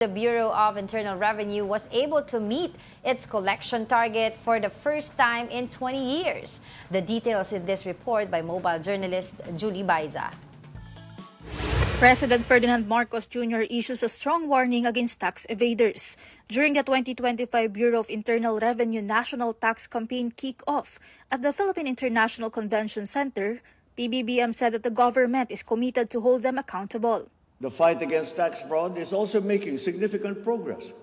The Bureau of Internal Revenue was able to meet its collection target for the first time in 20 years. The details in this report by mobile journalist Julie Baiza. President Ferdinand Marcos Jr. issues a strong warning against tax evaders. During the 2025 Bureau of Internal Revenue National Tax Campaign kick-off at the Philippine International Convention Center, PBBM said that the government is committed to hold them accountable. The fight against tax fraud is also making significant progress.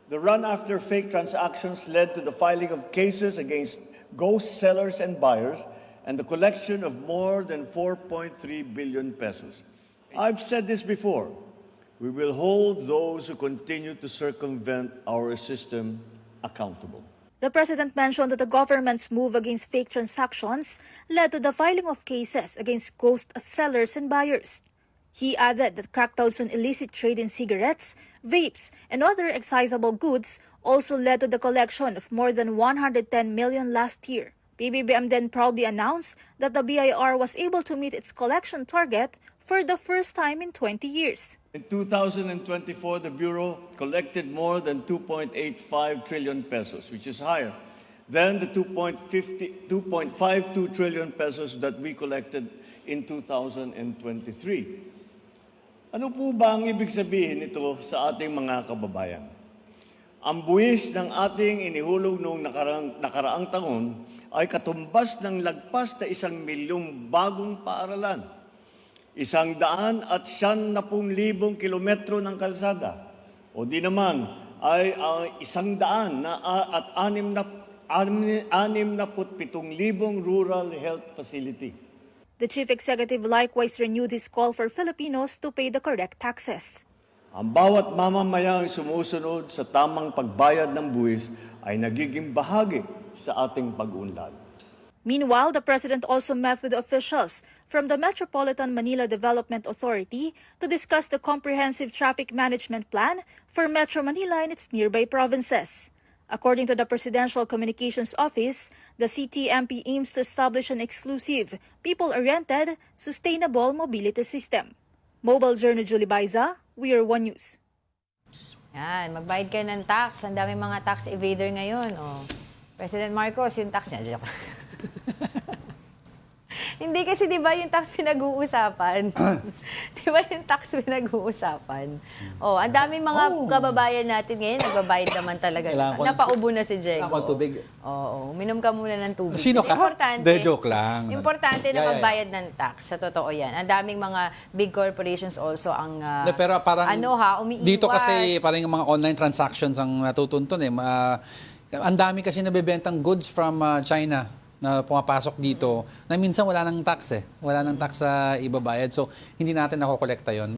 The run after fake transactions led to the filing of cases against ghost sellers and buyers and the collection of more than 4.3 billion pesos. I've said this before. We will hold those who continue to circumvent our system accountable. The president mentioned that the government's move against fake transactions led to the filing of cases against ghost sellers and buyers. He added that crackdowns on illicit trade in cigarettes, vapes, and other excisable goods also led to the collection of more than 110 million last year. PBBM then proudly announced that the BIR was able to meet its collection target for the first time in 20 years. In 2024, the Bureau collected more than 2.85 trillion pesos, which is higher than the 2.52 trillion pesos that we collected in 2023. Ano po ba ang ibig sabihin nito sa ating mga kababayan? Ang buwis ng ating inihulog noong nakaraang taon ay katumbas ng lagpas na 1 milyong bagong paaralan, 190,000 kilometro ng kalsada, o di naman ay 167,000 rural health facility. The chief executive likewise renewed his call for Filipinos to pay the correct taxes. Ang bawat mamamayang sumusunod sa tamang pagbayad ng buwis ay nagiging bahagi sa ating pag-unlad. Meanwhile, the president also met with officials from the Metropolitan Manila Development Authority to discuss the comprehensive traffic management plan for Metro Manila and its nearby provinces. According to the Presidential Communications Office, the CTMP aims to establish an exclusive, people-oriented, sustainable mobility system. Mobile Journal Julie Baiza, We Are One News. Yan, magbayad kayo ng tax. Ang daming mga tax evader ngayon. Oh. President Marcos, yung tax niya. Hindi kasi 'di ba yung tax pinag-uusapan? 'Di ba yung tax pinag-uusapan? Oh, ang daming mga kababayan natin ngayon nagbabayad naman talaga. Napaubo na si Diego. Ako tubig. Oo, uminom ka muna ng tubig. Sino ka? Importante. De, joke lang. Importante na magbayad ng tax. Sa totoo 'yan. Ang daming mga big corporations also ang pero parang umiiwas. Dito kasi parang yung mga online transactions ang natutuntun eh. Ang dami kasi nabebentang goods from China na pumapasok dito na minsan wala nang tax eh. Wala nang tax sa ibabayad. So, hindi natin nakokolekta yon.